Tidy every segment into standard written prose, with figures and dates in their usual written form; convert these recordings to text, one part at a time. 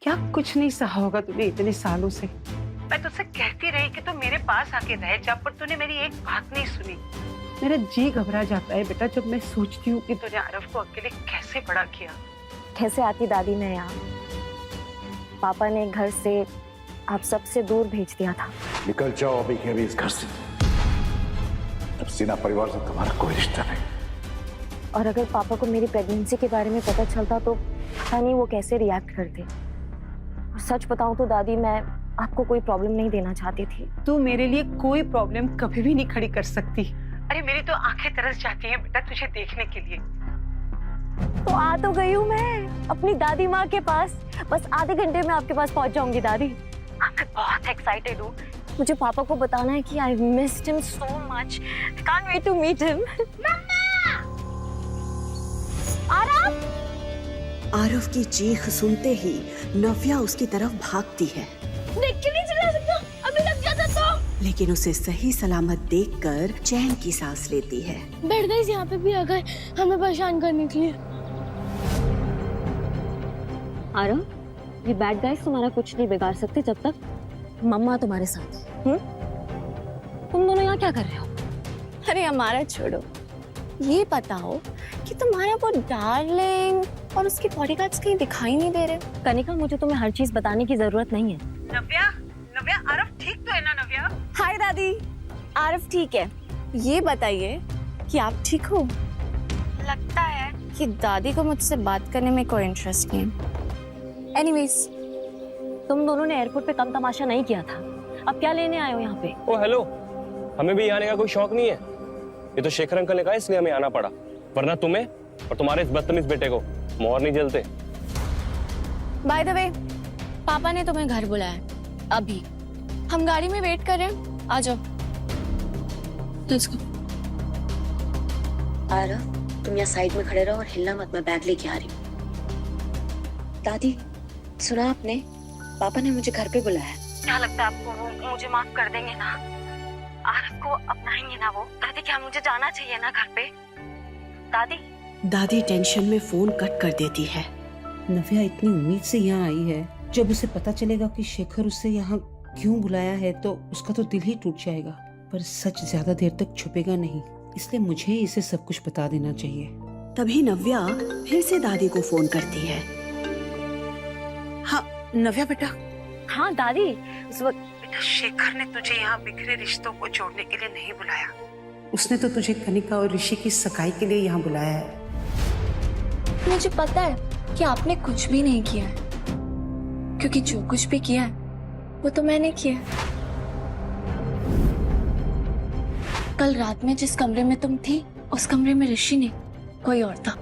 क्या कुछ नहीं सहा होगा तूने इतने सालों से। मैं तुझसे कहती रही कि तू मेरे पास आके रह जा, पर तूने मेरी एक बात नहीं सुनी। मेरा जी घबरा जाता है बेटा जब मैं सोचती हूँ कि तूने आरव को अकेले कैसे बड़ा किया। कैसे आती दादी मैं यहाँ? पापा ने घर से आप सबसे दूर भेज दिया था। निकल जाओ अभी के अभी इस घर से। अब सिन्हा परिवार से तुम्हारा कोई रिश्ता नहीं। और अगर पापा को मेरी प्रेगनेंसी के बारे में पता चलता तो पता नहीं वो कैसे रिएक्ट करते। और सच बताऊं तो दादी मैं आपको कोई प्रॉब्लम नहीं देना चाहती थी। तू मेरे लिए कोई प्रॉब्लम कभी भी नहीं खड़ी कर सकती। अरे मेरी तो आंखें तरस जाती हैं बेटा तुझे देखने के लिए। तो आ तो गई हूँ मैं अपनी दादी माँ के पास। बस आधे घंटे में आपके पास पहुंच जाऊंगी दादी। मैं बहुत एक्साइटेड हूँ। मुझे पापा को बताना है कि I missed him so much. Can't wait to meet him. Aarav की चीख सुनते ही नव्या उसकी तरफ भागती है। देख के नहीं चला सकता, अभी लग जाता तो। लेकिन उसे सही सलामत देखकर चैन की सांस लेती है। बैठ गई यहाँ पे भी आ गए हमें परेशान करने के लिए। आरव, ये बैड गाइस तुम्हारा कुछ नहीं बिगाड़ सकते जब तक मम्मा तुम्हारे साथ। तुम दोनों यहाँ क्या कर रहे हो? अरे हमारा छोड़ो, ये बताओ कि तुम्हारा वो डार्लिंग और उसके बॉडीगार्ड्स कहीं दिखाई नहीं दे रहे। कनिका, मुझे तुम्हें हर चीज बताने की जरूरत नहीं है। नव्या, नव्या आरव ठीक तो है ना नव्या? हाय दादी, आरव ठीक है। ये बताइए कि आप ठीक हो? लगता है कि दादी को मुझसे बात करने में कोई इंटरेस्ट नहीं है। एनीवेज, तुम दोनों ने एयरपोर्ट पे कम तमाशा नहीं किया था। अब क्या लेने आए हो यहाँ पे? ओ हेलो, हमें भी आने का कोई शौक नहीं है। ये तो शेखर अंकल ने कहा इसलिए हमें आना पड़ा, वरना तुम्हें और तुम्हारे इस बदतमीज बेटे को मोहर नहीं जलते। बाय द वे, पापा ने तुम्हें घर बुलाया अभी। हम गाड़ी में वेट कर रहे हैं, आ जाओ। Let's go. आरव, तुम यहाँ साइड में खड़े रहो और हिलना मत, मैं बैग लेके आ रही हूँ। दादी, सुना आपने? पापा ने मुझे घर पे बुलाया। क्या लगता है आपको वो मुझे माफ कर देंगे ना? आरव को अपनाएंगे ना वो? दादी, क्या मुझे जाना चाहिए ना घर पे? दादी। दादी टेंशन में फोन कट कर देती है। नव्या इतनी उम्मीद से यहाँ आई है, जब उसे पता चलेगा कि शेखर उसे यहाँ क्यों बुलाया है तो उसका तो दिल ही टूट जाएगा। पर सच ज्यादा देर तक छुपेगा नहीं, इसलिए मुझे इसे सब कुछ बता देना चाहिए। तभी नव्या फिर से दादी को फोन करती है। हाँ नव्या बेटा। हाँ दादी, उस वक्त बेटा शेखर ने तुझे यहाँ बिखरे रिश्तों को जोड़ने के लिए नहीं बुलाया। उसने तो तुझे कनिका और ऋषि की सगाई के लिए यहाँ बुलाया है। मुझे पता है कि आपने कुछ भी नहीं किया है, क्योंकि जो कुछ भी किया है वो तो मैंने किया है। कल रात में जिस कमरे में तुम थी, उस कमरे में ऋषि नहीं, कोई और था।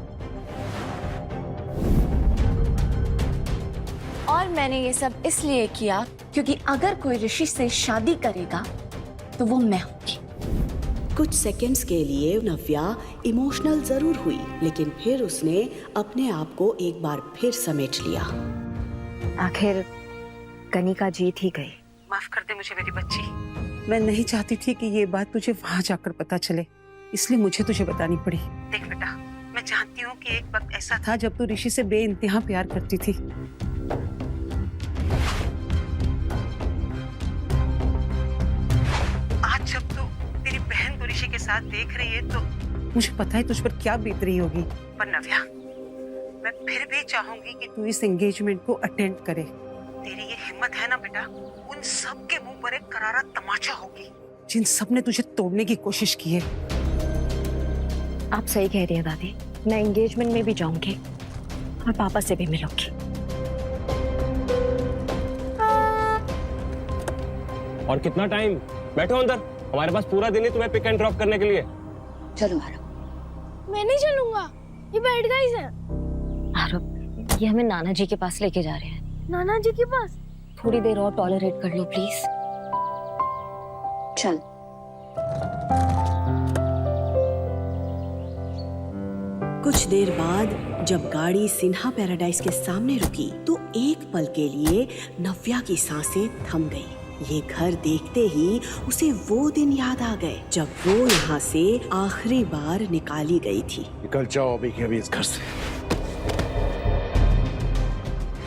और मैंने ये सब इसलिए किया क्योंकि अगर कोई ऋषि से शादी करेगा तो वो मैं होंगी। कुछ सेकंड्स के लिए नव्या इमोशनल जरूर हुई, लेकिन फिर उसने अपने आप को एक बार फिर समेट लिया। आखिर कनिका जीत ही गई। माफ कर दे मुझे मेरी बच्ची। मैं नहीं चाहती थी कि ये बात तुझे वहां जाकर पता चले, इसलिए मुझे तुझे बतानी पड़ी। देख बेटा, मैं जानती हूँ कि एक वक्त ऐसा था जब तू ऋषि से बेइंतहा प्यार करती थी। आज जब तू तेरी बहन को ऋषि के साथ देख रही है तो मुझे पता है तुझ पर क्या बीत रही होगी। पर नव्या, मैं फिर भी चाहूंगी कि तू इस एंगेजमेंट को अटेंड करे। तेरी ये हिम्मत है ना बेटा, उन सब के मुंह पर एक करारा तमाचा होगी जिन सब ने तुझे तोड़ने की कोशिश की है। आप सही कह रही हैं दादी, मैं एंगेजमेंट में भी जाऊंगी और पापा से भी मिलूंगी। और कितना टाइम? बैठो अंदर, हमारे पास पूरा दिन है तुम्हें पिक एंड ड्रॉप करने के लिए। चलो आरव। मैं नहीं चलूंगा, ये बैठ गई है। आरव, ये हमें नाना जी के पास लेके जा रहे हैं। नाना जी के पास? थोड़ी देर और टॉलरेट कर लो प्लीज। चल। कुछ देर बाद जब गाड़ी सिन्हा पैराडाइज के सामने रुकी तो एक पल के लिए नव्या की सांसें थम गई। ये घर देखते ही उसे वो दिन याद आ गए जब वो यहाँ से आखिरी बार निकाली गई थी। निकल जाओ अभी के अभी इस घर से।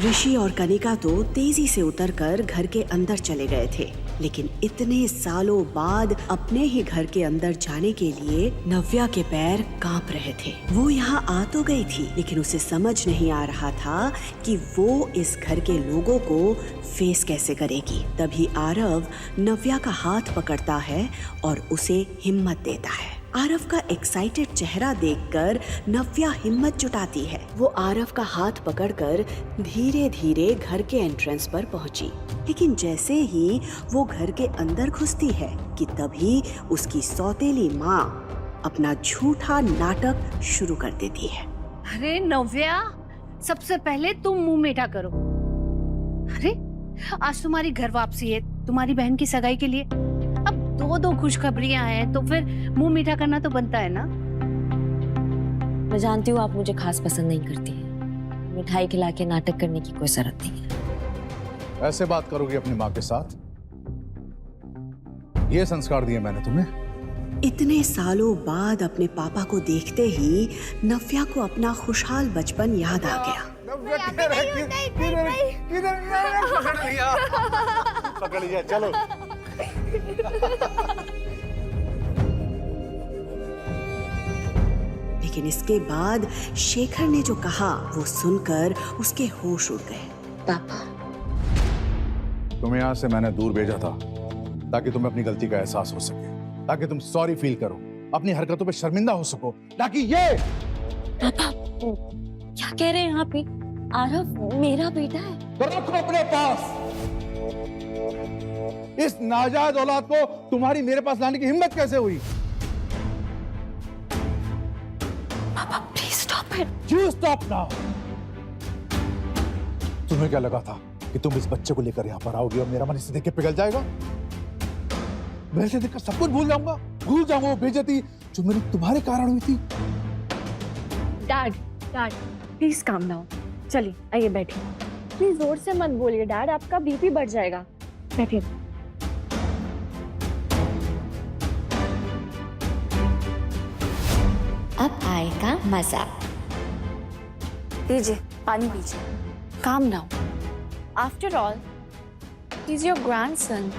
ऋषि और कनिका तो तेजी से उतरकर घर के अंदर चले गए थे, लेकिन इतने सालों बाद अपने ही घर के अंदर जाने के लिए नव्या के पैर कांप रहे थे। वो यहाँ आ तो गई थी, लेकिन उसे समझ नहीं आ रहा था कि वो इस घर के लोगों को फेस कैसे करेगी। तभी आरव नव्या का हाथ पकड़ता है और उसे हिम्मत देता है। आरव का एक्साइटेड चेहरा देखकर नव्या हिम्मत जुटाती है। वो आरव का हाथ पकड़कर धीरे धीरे घर के एंट्रेंस पर पहुंची, लेकिन जैसे ही वो घर के अंदर घुसती है कि तभी उसकी सौतेली माँ अपना झूठा नाटक शुरू कर देती है। अरे नव्या, सबसे पहले तुम मुंह मीठा करो। अरे आज तुम्हारी घर वापसी है, तुम्हारी बहन की सगाई के लिए। अब दो खुशखबरियां हैं तो फिर मुंह मीठा करना तो बनता है ना। मैं जानती हूँ आप मुझे खास पसंद नहीं करती हैं। मिठाई खिला के नाटक करने की कोई जरूरत नहीं है। ऐसे बात करोगी अपनी माँ के साथ? ये संस्कार दिए मैंने तुम्हें। इतने सालों बाद अपने पापा को देखते ही नव्या को अपना खुशहाल बचपन याद आ गया। पकड़ लिया, चलो। लेकिन इसके बाद शेखर ने जो कहा वो सुनकर उसके होश उड़ गए। पापा, तुम्हें यहाँ से मैंने दूर भेजा था ताकि तुम्हें अपनी गलती का एहसास हो सके, ताकि तुम सॉरी फील करो, अपनी हरकतों पे शर्मिंदा हो सको, ताकि ये। पापा क्या कह रहे हैं आप? आरव मेरा बेटा है। तो रखो अपने पास। इस नाजायज औलाद को तुम्हारी मेरे पास लाने की हिम्मत कैसे हुई? पापा please stop it. You stop now। तुम्हें क्या लगा था कि तुम इस बच्चे को लेकर यहाँ पर आओगी और मेरा मन इसे देख के पिघल जाएगा? मैं इसे देखकर सब कुछ भूल जाऊंगा वो बेइज्जती जो मेरी तुम्हारे कारण हुई थी। Dad please calm down. चलिए आइए बैठिए। प्लीज जोर से मत बोलिए डैड, आपका बीपी बढ़ जाएगा। बैठिए। अब आएगा मजा। लीजिए पानी पीजिए। Calm down. After all he is your grandson.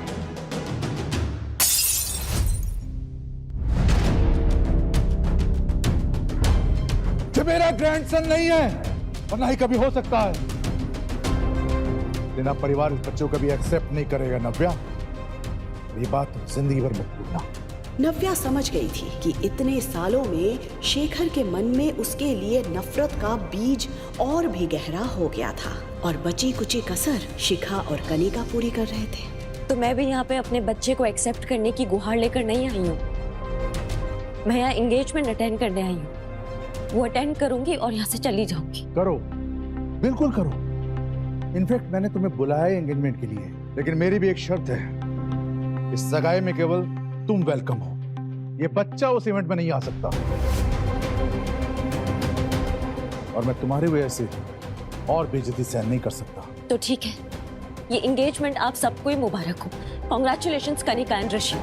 ये मेरा ग्रैंडसन नहीं है और ना ही कभी हो सकता है। बिना परिवार इस बच्चों को कभी एक्सेप्ट नहीं करेगा नव्या। ये बात तुम जिंदगी भर मत भूलना। नव्या समझ गई थी कि इतने सालों में शेखर के मन में उसके लिए नफरत का बीज और भी गहरा हो गया था और बची कुची कसर शिखा और कनिका पूरी कर रहे थे। तो मैं भी यहाँ पे अपने बच्चे को एक्सेप्ट करने की गुहार लेकर नहीं आई हूँ। मैं यहाँ एंगेजमेंट अटेंड करने आई हूँ। वो अटेंड करूंगी और यहाँ से चली जाऊंगी। करो, बिल्कुल करो। इनफैक्ट मैंने तुम्हें बुलाया है एंगेजमेंट के लिए, लेकिन मेरी भी एक शर्त है। इस सगाई में केवल तुम वेलकम हो। ये बच्चा उस इवेंट में नहीं आ सकता और मैं तुम्हारी वजह से और बेइज्जती सहन नहीं कर सकता। तो ठीक है, ये एंगेजमेंट आप सबको ही मुबारक हो। Congratulations Kanika and Rishi.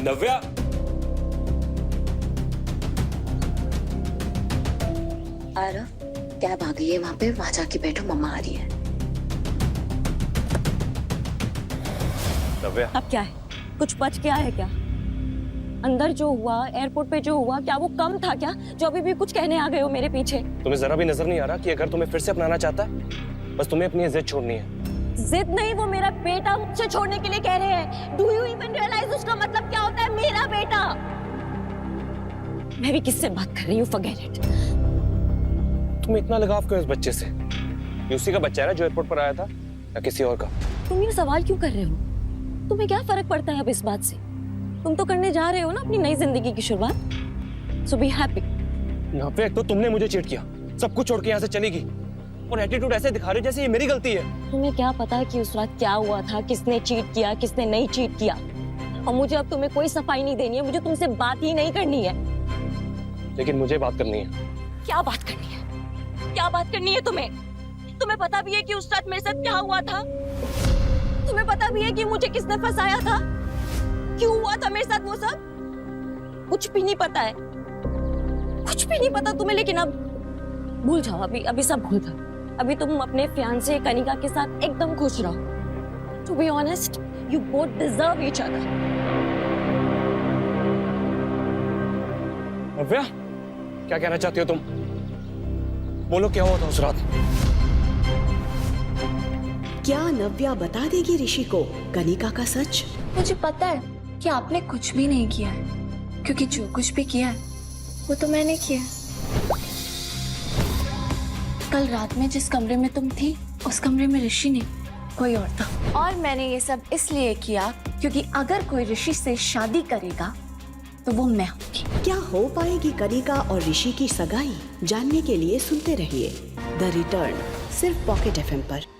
Navya, Aarav cab आ गई है, वहां पे वहां जाके बैठो, मम्मा आ रही है। नव्या, अब क्या है? कुछ बच गया है क्या? अंदर जो हुआ, एयरपोर्ट पे जो हुआ, क्या वो कम था क्या, जो अभी भी कुछ कहने आ गए हो मेरे पीछे? तुम्हें जरा भी नजर नहीं आ रहा कि अगर तुम्हें फिर से अपनाना चाहता है, बस तुम्हें अपनी जिद छोड़नी है। जिद नहीं, वो मेरा बेटा मुझसे छोड़ने के लिए कह रहे हैं। डू यू इवन रियलाइज उसका मतलब क्या होता है? मेरा बेटा। मैं भी किससे बात कर रही हूँ? Forget it. तुम्हें इतना लगाव क्यों इस बच्चे से? ये उसी का बच्चा है ना जो एयरपोर्ट पर आया था, या किसी और का? तुम ये सवाल क्यों कर रहे हो? तुम्हें क्या फर्क पड़ता है अब इस बात से? तुम तो करने जा रहे हो ना अपनी नई जिंदगी की शुरुआत। सो बी हैप्पी। यहाँ पे एक तो तुमने मुझे चीट किया, सब कुछ छोड़ के यहाँ से चली गई और एटीट्यूड ऐसे दिखा रही जैसे ये मेरी गलती है। तुम्हें क्या पता कि उस रात क्या हुआ था, किसने चीट किया, किसने नहीं चीट किया? और मुझे अब तुम्हें कोई सफाई नहीं देनी है, मुझे तुमसे बात ही नहीं करनी है। लेकिन मुझे बात करनी है। क्या बात करनी है? क्या बात करनी है तुम्हें? तुम्हें पता भी है कि उस रात मेरे साथ क्या हुआ था? तुम्हें पता भी है कि मुझे किसने फंसाया था, क्यों हुआ था मेरे साथ वो सब? कुछ भी नहीं पता है, कुछ भी नहीं पता तुम्हें। लेकिन अब भूल जाओ, अभी सब भूल जाओ। अभी तुम अपने फियांसे कनिका के साथ एकदम खुश रहो। To be honest, you both deserve each other. Navya, क्या कहना चाहती हो तुम? बोलो क्या हुआ था उस रात? क्या नव्या बता देगी ऋषि को कनिका का सच? मुझे पता है कि आपने कुछ भी नहीं किया है, क्योंकि जो कुछ भी किया है वो तो मैंने किया है। कल रात में जिस कमरे में तुम थी, उस कमरे में ऋषि नहीं, कोई और था। और मैंने ये सब इसलिए किया क्योंकि अगर कोई ऋषि से शादी करेगा तो वो मैं होंगी। क्या हो पाएगी कनिका और ऋषि की सगाई? जानने के लिए सुनते रहिए द रिटर्न, सिर्फ पॉकेट FM पर।